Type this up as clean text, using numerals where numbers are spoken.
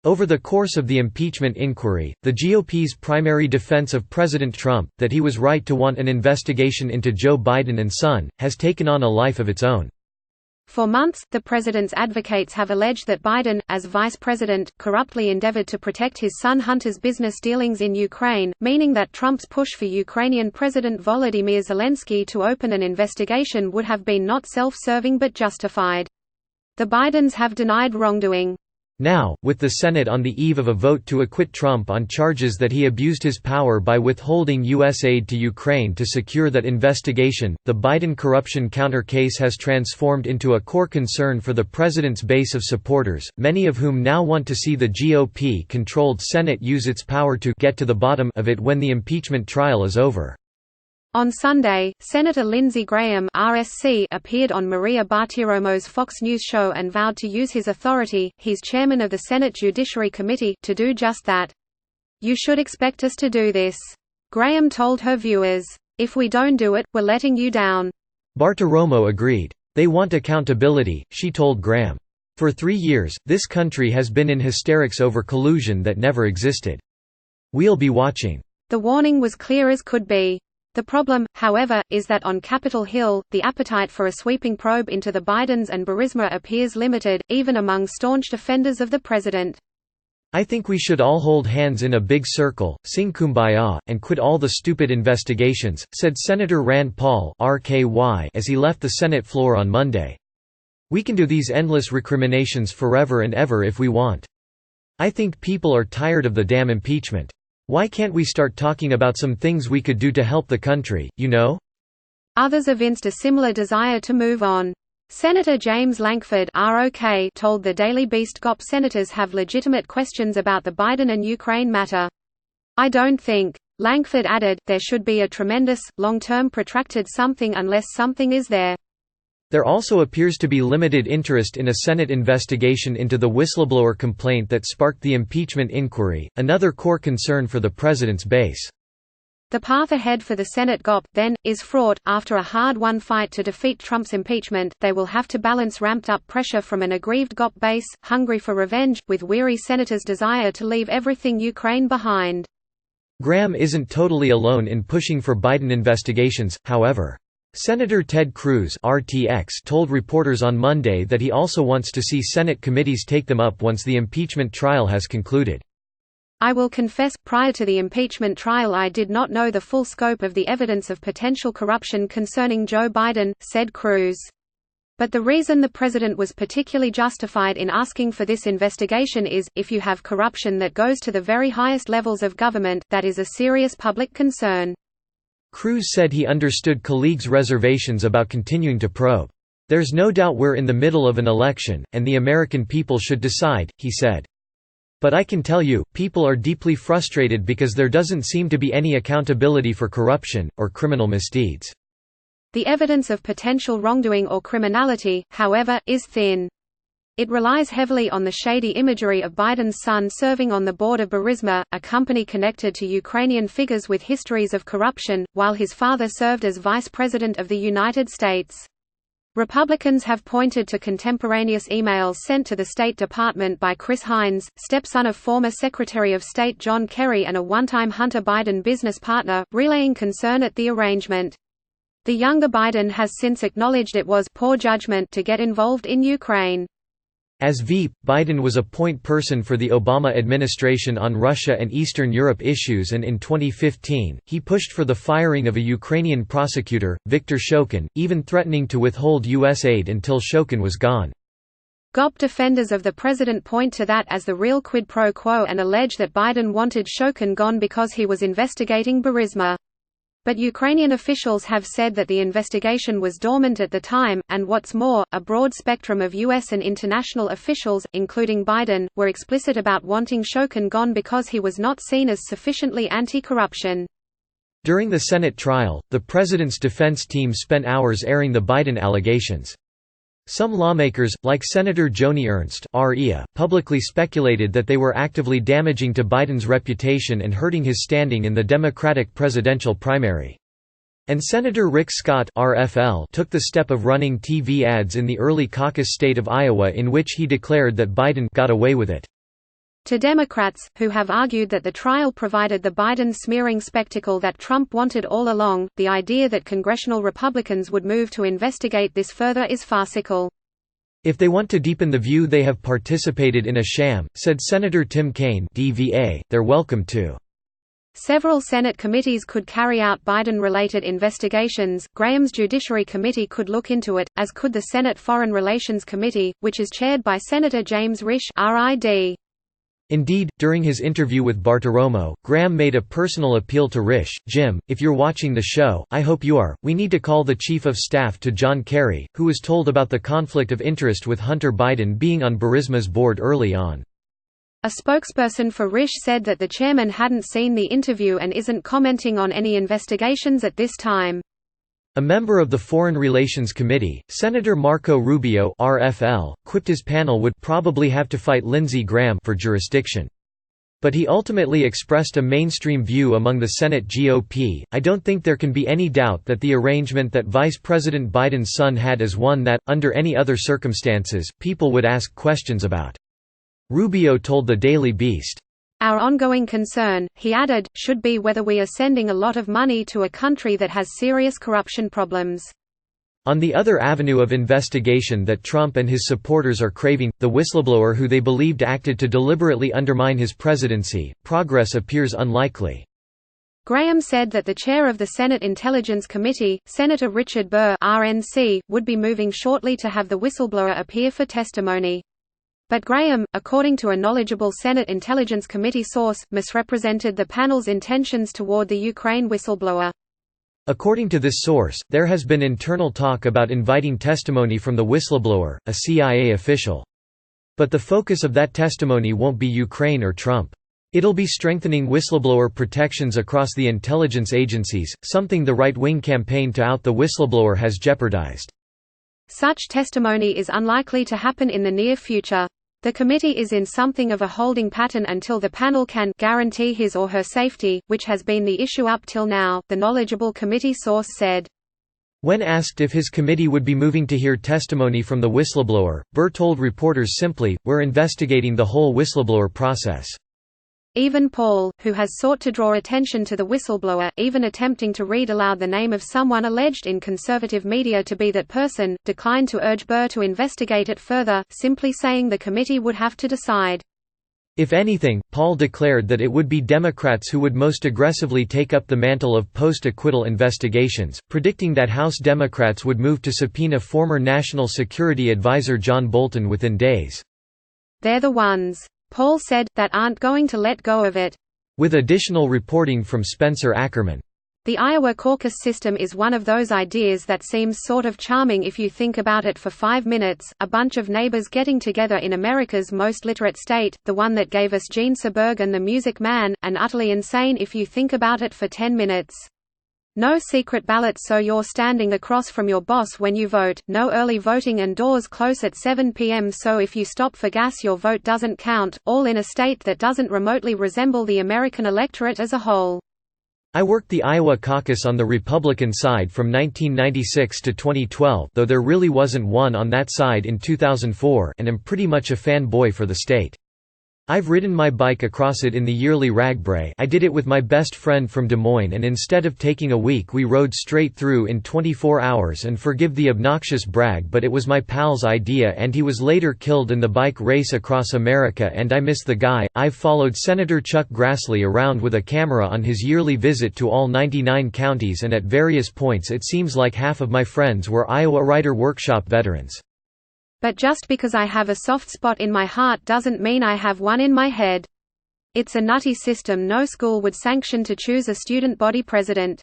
Over the course of the impeachment inquiry, the GOP's primary defense of President Trump, that he was right to want an investigation into Joe Biden and son, has taken on a life of its own. For months, the president's advocates have alleged that Biden, as vice president, corruptly endeavored to protect his son Hunter's business dealings in Ukraine, meaning that Trump's push for Ukrainian President Volodymyr Zelensky to open an investigation would have been not self-serving but justified. The Bidens have denied wrongdoing. Now, with the Senate on the eve of a vote to acquit Trump on charges that he abused his power by withholding U.S. aid to Ukraine to secure that investigation, the Biden corruption counter case has transformed into a core concern for the president's base of supporters, many of whom now want to see the GOP-controlled Senate use its power to get to the bottom of it when the impeachment trial is over. On Sunday, Senator Lindsey Graham (RSC) appeared on Maria Bartiromo's Fox News show and vowed to use his authority, he's chairman of the Senate Judiciary Committee, to do just that. "You should expect us to do this," Graham told her viewers. "If we don't do it, we're letting you down." Bartiromo agreed. "They want accountability," she told Graham. "For 3 years, this country has been in hysterics over collusion that never existed. We'll be watching." The warning was clear as could be. The problem, however, is that on Capitol Hill, the appetite for a sweeping probe into the Bidens and Burisma appears limited, even among staunch defenders of the president. "I think we should all hold hands in a big circle, sing Kumbaya, and quit all the stupid investigations," said Senator Rand Paul (RKY) as he left the Senate floor on Monday. "We can do these endless recriminations forever and ever if we want. I think people are tired of the damn impeachment. Why can't we start talking about some things we could do to help the country, you know?" Others evinced a similar desire to move on. Senator James Lankford (ROK) told the Daily Beast GOP senators have legitimate questions about the Biden and Ukraine matter. "I don't think," Lankford added, "there should be a tremendous, long-term protracted something unless something is there." There also appears to be limited interest in a Senate investigation into the whistleblower complaint that sparked the impeachment inquiry, another core concern for the president's base. The path ahead for the Senate GOP, then, is fraught. After a hard-won fight to defeat Trump's impeachment, they will have to balance ramped-up pressure from an aggrieved GOP base, hungry for revenge, with weary senators' desire to leave everything Ukraine behind. Graham isn't totally alone in pushing for Biden investigations, however. Senator Ted Cruz (RTX) told reporters on Monday that he also wants to see Senate committees take them up once the impeachment trial has concluded. "I will confess, prior to the impeachment trial I did not know the full scope of the evidence of potential corruption concerning Joe Biden," said Cruz. "But the reason the president was particularly justified in asking for this investigation is, if you have corruption that goes to the very highest levels of government, that is a serious public concern." Cruz said he understood colleagues' reservations about continuing to probe. "There's no doubt we're in the middle of an election, and the American people should decide," he said. "But I can tell you, people are deeply frustrated because there doesn't seem to be any accountability for corruption, or criminal misdeeds." The evidence of potential wrongdoing or criminality, however, is thin. It relies heavily on the shady imagery of Biden's son serving on the board of Burisma, a company connected to Ukrainian figures with histories of corruption, while his father served as Vice President of the United States. Republicans have pointed to contemporaneous emails sent to the State Department by Chris Hines, stepson of former Secretary of State John Kerry and a one-time Hunter Biden business partner, relaying concern at the arrangement. The younger Biden has since acknowledged it was poor judgment to get involved in Ukraine. As VP, Biden was a point person for the Obama administration on Russia and Eastern Europe issues, and in 2015, he pushed for the firing of a Ukrainian prosecutor, Viktor Shokin, even threatening to withhold U.S. aid until Shokin was gone. GOP defenders of the president point to that as the real quid pro quo and allege that Biden wanted Shokin gone because he was investigating Burisma. But Ukrainian officials have said that the investigation was dormant at the time, and what's more, a broad spectrum of U.S. and international officials, including Biden, were explicit about wanting Shokin gone because he was not seen as sufficiently anti-corruption. During the Senate trial, the president's defense team spent hours airing the Biden allegations. Some lawmakers, like Senator Joni Ernst (REA), publicly speculated that they were actively damaging to Biden's reputation and hurting his standing in the Democratic presidential primary. And Senator Rick Scott (RFL) took the step of running TV ads in the early caucus state of Iowa in which he declared that Biden got away with it. To Democrats, who have argued that the trial provided the Biden smearing spectacle that Trump wanted all along, the idea that congressional Republicans would move to investigate this further is farcical. If they want to deepen the view they have participated in a sham, said Senator Tim Kaine, DVA, they're welcome to. Several Senate committees could carry out Biden-related investigations. Graham's Judiciary Committee could look into it, as could the Senate Foreign Relations Committee, which is chaired by Senator James Risch, RID. Indeed, during his interview with Bartiromo, Graham made a personal appeal to Risch. Jim, if you're watching the show, I hope you are, we need to call the Chief of Staff to John Kerry, who was told about the conflict of interest with Hunter Biden being on Burisma's board early on. A spokesperson for Risch said that the chairman hadn't seen the interview and isn't commenting on any investigations at this time. A member of the Foreign Relations Committee, Senator Marco Rubio (RFL), quipped his panel would probably have to fight Lindsey Graham for jurisdiction. But he ultimately expressed a mainstream view among the Senate GOP. I don't think there can be any doubt that the arrangement that Vice President Biden's son had is one that, under any other circumstances, people would ask questions about. Rubio told the Daily Beast. Our ongoing concern, he added, should be whether we are sending a lot of money to a country that has serious corruption problems. On the other avenue of investigation that Trump and his supporters are craving, the whistleblower who they believed acted to deliberately undermine his presidency, progress appears unlikely. Graham said that the chair of the Senate Intelligence Committee, Senator Richard Burr (RNC), would be moving shortly to have the whistleblower appear for testimony. But Graham, according to a knowledgeable Senate Intelligence Committee source, misrepresented the panel's intentions toward the Ukraine whistleblower. According to this source, there has been internal talk about inviting testimony from the whistleblower, a CIA official. But the focus of that testimony won't be Ukraine or Trump. It'll be strengthening whistleblower protections across the intelligence agencies, something the right-wing campaign to out the whistleblower has jeopardized. Such testimony is unlikely to happen in the near future. The committee is in something of a holding pattern until the panel can guarantee his or her safety, which has been the issue up till now, the knowledgeable committee source said. When asked if his committee would be moving to hear testimony from the whistleblower, Burr told reporters simply, "We're investigating the whole whistleblower process." Even Paul, who has sought to draw attention to the whistleblower, even attempting to read aloud the name of someone alleged in conservative media to be that person, declined to urge Burr to investigate it further, simply saying the committee would have to decide. If anything, Paul declared that it would be Democrats who would most aggressively take up the mantle of post-acquittal investigations, predicting that House Democrats would move to subpoena former National Security Advisor John Bolton within days. They're the ones, Paul said, that aren't going to let go of it. With additional reporting from Spencer Ackerman. The Iowa caucus system is one of those ideas that seems sort of charming if you think about it for 5 minutes, a bunch of neighbors getting together in America's most literate state, the one that gave us Gene Seberg and the Music Man, and utterly insane if you think about it for 10 minutes. No secret ballots so you're standing across from your boss when you vote, no early voting and doors close at 7 p.m. so if you stop for gas your vote doesn't count, all in a state that doesn't remotely resemble the American electorate as a whole. I worked the Iowa caucus on the Republican side from 1996 to 2012, though there really wasn't one on that side in 2004, and am pretty much a fanboy for the state. I've ridden my bike across it in the yearly Ragbray. I did it with my best friend from Des Moines and instead of taking a week we rode straight through in 24 hours and forgive the obnoxious brag but it was my pal's idea and he was later killed in the bike race across America and I miss the guy. I've followed Senator Chuck Grassley around with a camera on his yearly visit to all 99 counties and at various points it seems like half of my friends were Iowa Writer Workshop veterans. But just because I have a soft spot in my heart doesn't mean I have one in my head. It's a nutty system no school would sanction to choose a student body president.